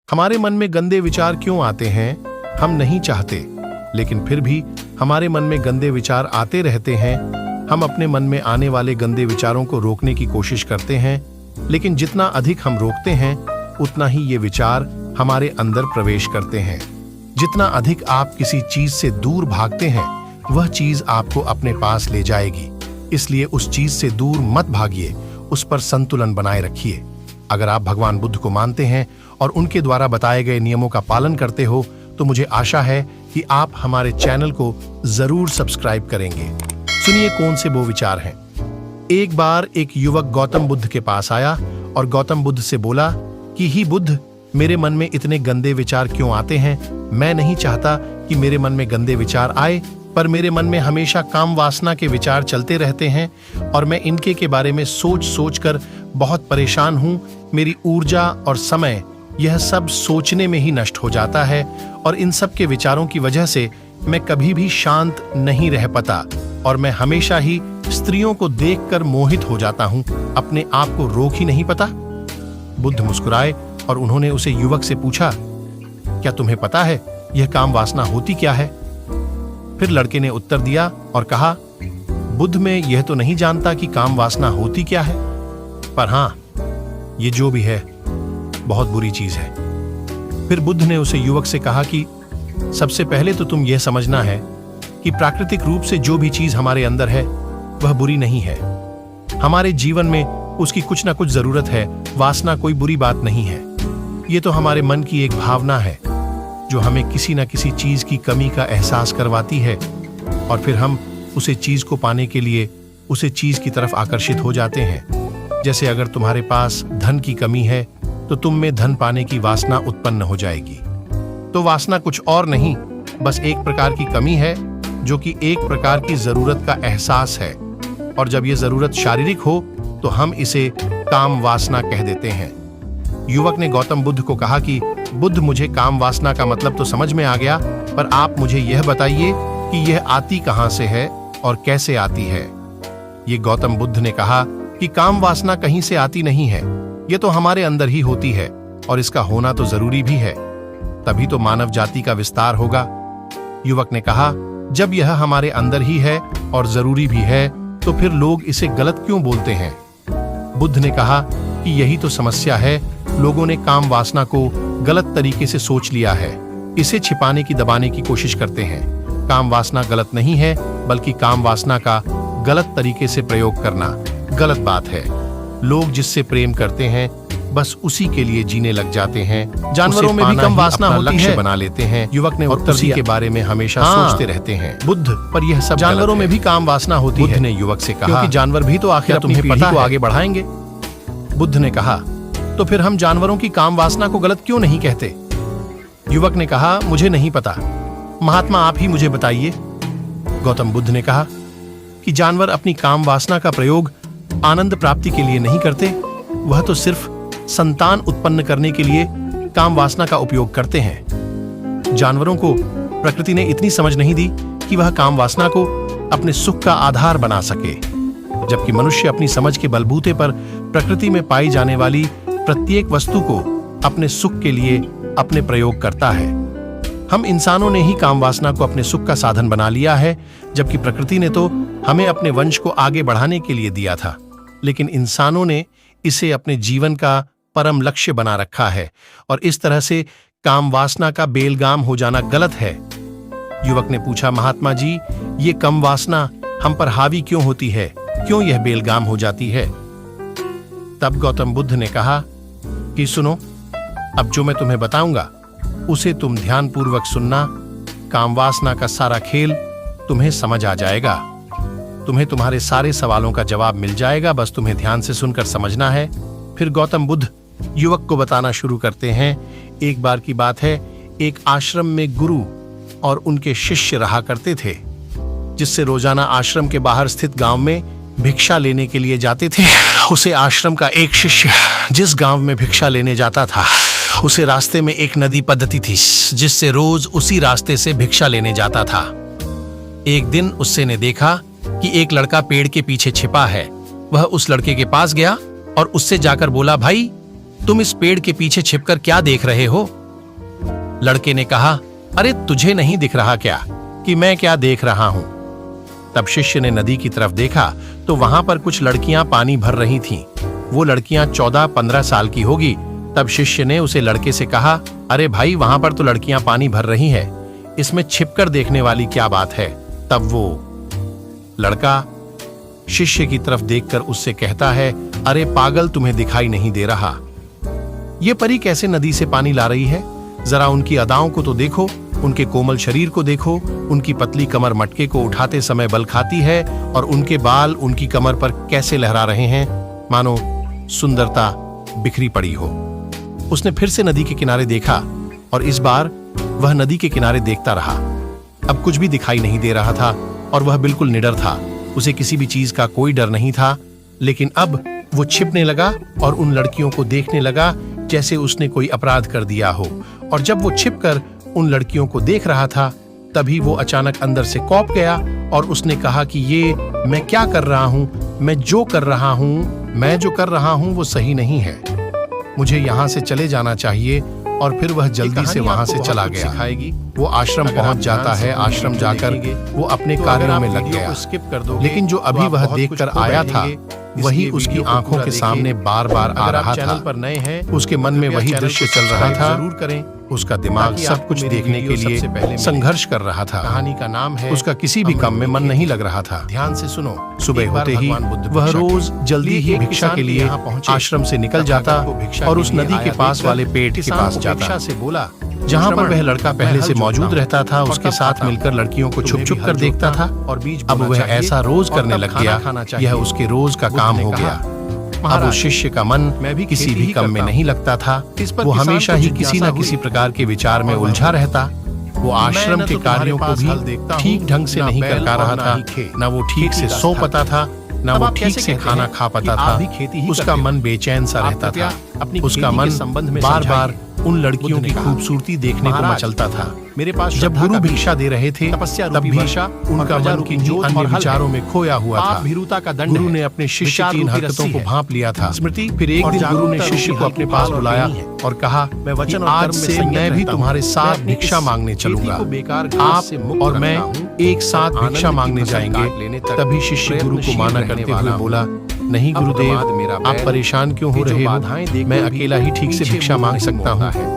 हमारे मन में गंदे विचार क्यों आते हैं, हम नहीं चाहते, लेकिन फिर भी हमारे मन में गंदे विचार आते रहते हैं। हम अपने मन में आने वाले गंदे विचारों को रोकने की कोशिश करते हैं, लेकिन जितना अधिक हम रोकते हैं उतना ही ये विचार हमारे अंदर प्रवेश करते हैं। जितना अधिक आप किसी चीज से दूर भागते हैं, वह चीज आपको अपने पास ले जाएगी। इसलिए उस चीज से दूर मत भागिए, उस पर संतुलन बनाए रखिए। अगर आप भगवान बुद्ध को मानते हैं और उनके द्वारा बताए गए नियमों का पालन करते हो, तो मुझे आशा है कि आप हमारे चैनल को जरूर सब्सक्राइब करेंगे। सुनिए कौन से वो विचार हैं। एक बार एक युवक गौतम बुद्ध के पास आया और गौतम बुद्ध से बोला कि ही बुद्ध, मेरे मन में इतने गंदे विचार क्यों आते हैं? मैं नहीं चाहता कि मेरे मन में गंदे विचार आए, पर मेरे मन में हमेशा काम वासना के विचार चलते रहते हैं और मैं इनके के बारे में सोच सोच कर बहुत परेशान हूँ। मेरी ऊर्जा और समय यह सब सोचने में ही नष्ट हो जाता है और इन सब के विचारों की वजह से मैं कभी भी शांत नहीं रह पाता और मैं हमेशा ही स्त्रियों को देखकर मोहित हो जाता हूँ, अपने आप को रोक ही नहीं पाता। बुद्ध मुस्कुराए और उन्होंने उसे युवक से पूछा, क्या तुम्हें पता है यह काम वासना होती क्या है? फिर लड़के ने उत्तर दिया और कहा, बुद्ध, मैं यह तो नहीं जानता कि काम वासना होती क्या है, पर हाँ, ये जो भी है बहुत बुरी चीज है। फिर बुद्ध ने उसे युवक से कहा कि सबसे पहले तो तुम यह समझना है कि प्राकृतिक रूप से जो भी चीज हमारे अंदर है वह बुरी नहीं है। हमारे जीवन में उसकी कुछ ना कुछ जरूरत है। वासना कोई बुरी बात नहीं है। ये तो हमारे मन की एक भावना है जो हमें किसी न किसी चीज की कमी का एहसास करवाती है और फिर हम उसे चीज को पाने के लिए उसे चीज की तरफ आकर्षित हो जाते हैं। जैसे अगर तुम्हारे पास धन की कमी है तो तुम में धन पाने की वासना उत्पन्न हो जाएगी। तो वासना कुछ और नहीं, बस एक प्रकार की कमी है जो कि एक प्रकार की जरूरत का एहसास है, और जब यह जरूरत शारीरिक हो तो हम इसे काम वासना कह देते हैं। युवक ने गौतम बुद्ध को कहा कि बुद्ध, मुझे काम वासना का मतलब तो समझ में आ गया, पर आप मुझे यह बताइए कि यह आती कहां से है और कैसे आती है। ये गौतम बुद्ध ने कहा कि काम वासना कहीं से आती नहीं है, ये तो हमारे अंदर ही होती है और इसका होना तो जरूरी भी है, तभी तो मानव जाति का विस्तार होगा। युवक ने कहा, जब यह हमारे अंदर ही है और जरूरी भी है तो फिर लोग इसे गलत क्यों बोलते हैं? बुद्ध ने कहा कि यही तो समस्या है, लोगों ने काम वासना को गलत तरीके से सोच लिया है, इसे छिपाने की दबाने की कोशिश करते हैं। काम वासना गलत नहीं है, बल्कि काम वासना का गलत तरीके से प्रयोग करना गलत बात है। लोग जिससे प्रेम करते हैं बस उसी के लिए जीने लग जाते हैं। जानवरों में भी कम वासना होती है, बना लेते हैं। युवक ने उत्तर दिया के बारे में हमेशा सोचते रहते हैं। बुद्ध, पर यह सब जानवरों में भी काम वासना होती है। बुद्ध ने युवक से कहा, क्योंकि जानवर भी तो आखिर अपनी पीढ़ी को आगे बढ़ाएंगे। बुद्ध ने कहा, तो फिर हम जानवरों की काम वासना को गलत क्यों नहीं कहते? युवक ने कहा, मुझे नहीं पता, महात्मा आप ही मुझे बताइए। गौतम बुद्ध ने कहा कि जानवर अपनी काम वासना का प्रयोग आनंद प्राप्ति के लिए नहीं करते, वह तो सिर्फ संतान उत्पन्न करने के लिए काम वासना का उपयोग करते हैं। जानवरों को प्रकृति ने इतनी समझ नहीं दी कि वह काम वासना को अपने सुख का आधार बना सके, जबकि मनुष्य अपनी समझ के बलबूते पर प्रकृति में पाई जाने वाली प्रत्येक वस्तु को अपने सुख के लिए अपने प्रयोग करता है। हम इंसानों ने ही काम वासना को अपने सुख का साधन बना लिया है, जबकि प्रकृति ने तो हमें अपने वंश को आगे बढ़ाने के लिए दिया था, लेकिन इंसानों ने इसे अपने जीवन का परम लक्ष्य बना रखा है और इस तरह से काम वासना का बेलगाम हो जाना गलत है। युवक ने पूछा, महात्मा जी, ये कम वासना हम पर हावी क्यों होती है, क्यों यह बेलगाम हो जाती है? तब गौतम बुद्ध ने कहा कि सुनो, अब जो मैं तुम्हें बताऊंगा उसे तुम ध्यानपूर्वक सुनना। काम वासना का सारा खेल तुम्हें समझ आ जाएगा, तुम्हें तुम्हारे सारे सवालों का जवाब मिल जाएगा, बस तुम्हें ध्यान से सुनकर समझना है। फिर गौतम बुद्ध युवक को बताना शुरू करते हैं। एक बार की बात है, एक आश्रम में गुरु और उनके शिष्य रहा करते थे, जिससे रोजाना आश्रम के बाहर स्थित गांव में भिक्षा लेने के लिए जाते थे। उसे आश्रम का एक शिष्य जिस गांव में भिक्षा लेने जाता था, उसे रास्ते में एक नदी पद्धति थी, जिससे रोज उसी रास्ते से भिक्षा लेने जाता था। एक दिन उससे ने देखा कि एक लड़का पेड़ के पीछे छिपा है। वह उस लड़के के पास गया और उससे जाकर बोला, भाई तुम इस पेड़ के पीछे छिपकर क्या देख रहे हो? लड़के ने कहा, अरे तुझे नहीं दिख रहा क्या कि मैं क्या देख रहा हूं? तब शिष्य ने नदी की तरफ देखा तो वहां पर कुछ लड़कियां पानी भर रही थीं। वो लड़कियां 14-15 साल की होगी। तब शिष्य ने उसे लड़के से कहा, अरे भाई वहां पर तो लड़कियां पानी भर रही हैं, इसमें छिपकर देखने वाली क्या बात है? तब वो लड़का शिष्य की तरफ देखकर उससे कहता है, अरे पागल, तुम्हें दिखाई नहीं दे रहा? ये परी कैसे नदी से पानी ला रही है? जरा उनकी अदाओं को तो देखो, उनके कोमल शरीर को देखो, उनकी पतली कमर मटके को उठाते समय बल खाती है और उनके बाल उनकी कमर पर कैसे लहरा रहे हैं, मानो सुंदरता बिखरी पड़ी हो। उसने फिर से नदी के किनारे देखा और इस बार वह नदी के किनारे देखता रहा। अब कुछ भी दिखाई नहीं दे रहा था और वह बिल्कुल निडर था। उसे किसी भी चीज का कोई डर नहीं था। लेकिन अब वो छिपने लगा और उन लड़कियों को देखने लगा जैसे उसने कोई अपराध कर दिया हो। और जब वो छिपकर उन लड़कियों को देख रहा था तभी वो अचानक अंदर से कौंप गया और उसने कहा कि ये मैं क्या कर रहा हूं? मैं जो कर रहा हूं वो सही नहीं है। मुझे यहाँ से चले जाना चाहिए। और फिर वह जल्दी से वहां से चला गया। वो आश्रम पहुंच जाता है। आश्रम जाकर वो अपने कार्यों में लग गया। लेकिन जो अभी वह देखकर आया था वही उसकी आंखों के सामने बार बार आ रहा था। उसके मन में वही दृश्य चल रहा था। उसका दिमाग सब कुछ देखने के लिए संघर्ष कर रहा था। कहानी का नाम है, उसका किसी भी काम में मन नहीं लग रहा था। ध्यान से सुनो। सुबह होते ही वह रोज जल्दी ही भिक्षा के लिए आश्रम से निकल जाता और उस नदी के पास वाले पेड़ के पास जाता से बोला, जहाँ पर वह लड़का पहले से मौजूद रहता था, उसके साथ मिलकर लड़कियों को छुप छुप कर देखता था। और अब वह ऐसा रोज करने लग गया। यह उसके रोज का काम हो गया। अब उस शिष्य का मन किसी भी काम में नहीं लगता था। वो हमेशा ही किसी न किसी प्रकार के विचार में उलझा रहता। वो आश्रम के कार्यों को भी ठीक ढंग से नहीं कर पा रहा था। न वो ठीक से सो पाता था, न वो ठीक से खाना खा पाता था। उसका मन बेचैन सा रहता था। उसका मन बार बार उन लड़कियों की खूबसूरती देखने को मचलता था। मेरे पास जब गुरु भिक्षा दे रहे थे तब भी उनका मन किन्हीं अन्य विचारों में खोया हुआ था। गुरु ने अपने शिष्य की इन हरकतों को भांप लिया था। स्मृति, फिर एक दिन गुरु ने शिष्य को अपने पास बुलाया और कहा, मैं वचन आज से मैं भी तुम्हारे साथ भिक्षा मांगने चलूंगा। आप और मैं एक साथ भिक्षा मांगने जाएंगे। तभी शिष्य गुरु को माना करते हुए बोला, नहीं गुरुदेव, आप परेशान क्यों हो रहे हो? मैं अकेला ही ठीक से भिक्षा मांग सकता हूँ।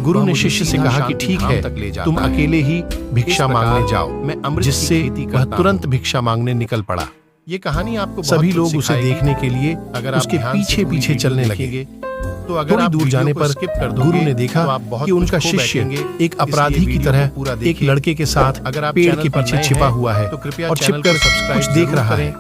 गुरु ने शिष्य से कहा कि ठीक है, तुम अकेले ही भिक्षा मांगने जाओ। जिससे वह तुरंत भिक्षा मांगने निकल पड़ा। ये कहानी आपको सभी लोग उसे देखने के लिए उसके पीछे पीछे चलने लगे। तो अगर थोड़ी दूर जाने पर गुरु ने देखा कि उनका शिष्य एक अपराधी की तरह एक लड़के के साथ पेड़ के पीछे छिपा हुआ है और छिपकर कुछ देख रहा है।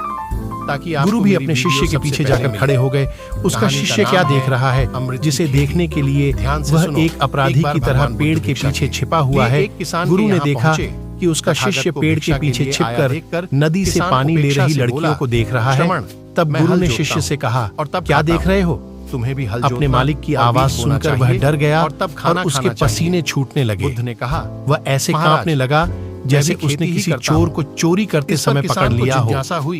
ताकि गुरु भी अपने शिष्य के पीछे जाकर खड़े हो गए। उसका शिष्य क्या देख रहा है जिसे देखने के लिए वह एक अपराधी की तरह पेड़ के पीछे छिपा हुआ है। गुरु ने देखा कि उसका शिष्य पेड़ के पीछे छिपकर नदी से पानी ले रही लड़कियों को देख रहा है। तब गुरु ने शिष्य से कहा, और तब क्या देख रहे हो? तुम्हें भी हल अपने मालिक की आवाज सुनकर वह डर गया और उसके पसीने छूटने लगे। बुद्ध ने कहा, वह ऐसे कांपने लगा जैसे उसने किसी चोर को चोरी करते समय पकड़ लिया हो।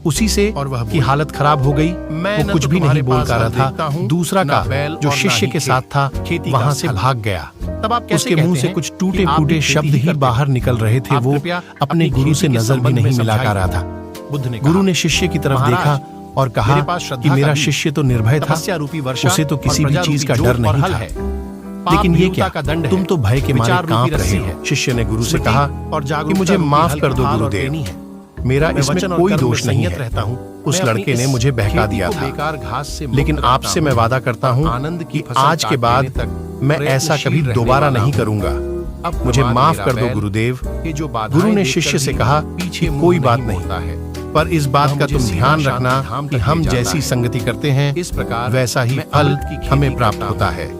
उसी से की हालत खराब हो गई। वो कुछ भी नहीं बोल पा रहा था। दूसरा का जो शिष्य के साथ था वहां से भाग गया। उसके मुंह से कुछ टूटे फूटे शब्द ही बाहर निकल रहे थे। वो अपने गुरु से नजर भी नहीं मिला रहा था। गुरु ने शिष्य की तरफ देखा और कहा कि मेरा शिष्य तो निर्भय था, उसे तो किसी भी चीज का डर नहीं था। लेकिन ये क्या, तुम तो भय के मारे कांप रहे हो। शिष्य ने गुरु से कहा कि मुझे माफ कर दो गुरुदेव, मेरा इसमें कोई दोष नहीं है। उस लड़के ने मुझे बहका दिया था। लेकिन आपसे मैं वादा करता हूँ कि आज के बाद मैं ऐसा कभी दोबारा नहीं करूंगा। मुझे माफ कर दो गुरुदेव। गुरु ने शिष्य से कहा, पीछे कोई बात नहीं, पर इस बात का तुम ध्यान रखना कि हम जैसी संगति करते हैं इस प्रकार वैसा ही फल हमें प्राप्त होता है।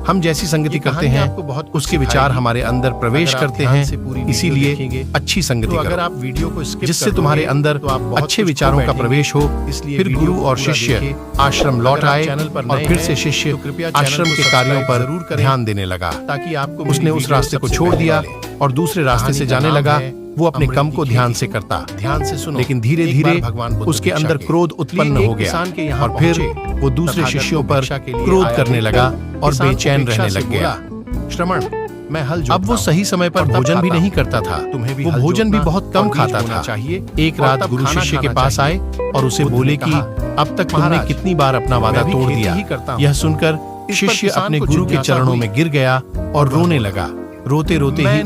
हम जैसी संगति करते हैं उसके विचार हमारे अंदर प्रवेश करते हैं। इसीलिए अच्छी संगति करो। अगर आप वीडियो को जिससे तुम्हारे अंदर अच्छे विचारों का प्रवेश हो। फिर गुरु और शिष्य आश्रम लौट आए और फिर से शिष्य आश्रम के कार्यों पर ध्यान देने लगा। ताकि आपको उसने उस रास्ते को छोड़ दिया और दूसरे रास्ते से जाने लगा। वो अपने कम को ध्यान से करता, ध्यान से सुनो। लेकिन धीरे धीरे उसके अंदर क्रोध उत्पन्न हो गया और फिर वो दूसरे शिष्यों पर क्रोध करने लगा और बेचैन रहने लग गया। श्रवण, मैं हल अब वो सही समय पर भोजन भी नहीं करता था। तुम्हें भी वो हल भोजन भी जोतना बहुत कम और बीज खाता बोना था। चाहिए एक और रात तब गुरु खाना शिष्य के खाना पास आए चाहिए। और उसे बुद्ध बोले ने कि कहा, अब तक तुमने महाराज, कितनी बार अपना वादा मैं भी तोड़ खेती दिया। ही करता हूँ। यह सुनकर इस पर शिष्य किसान अपने को गुरु के जिज्ञासा चरणों हुई में गिर गया और रोने लगा। रोते रोते ही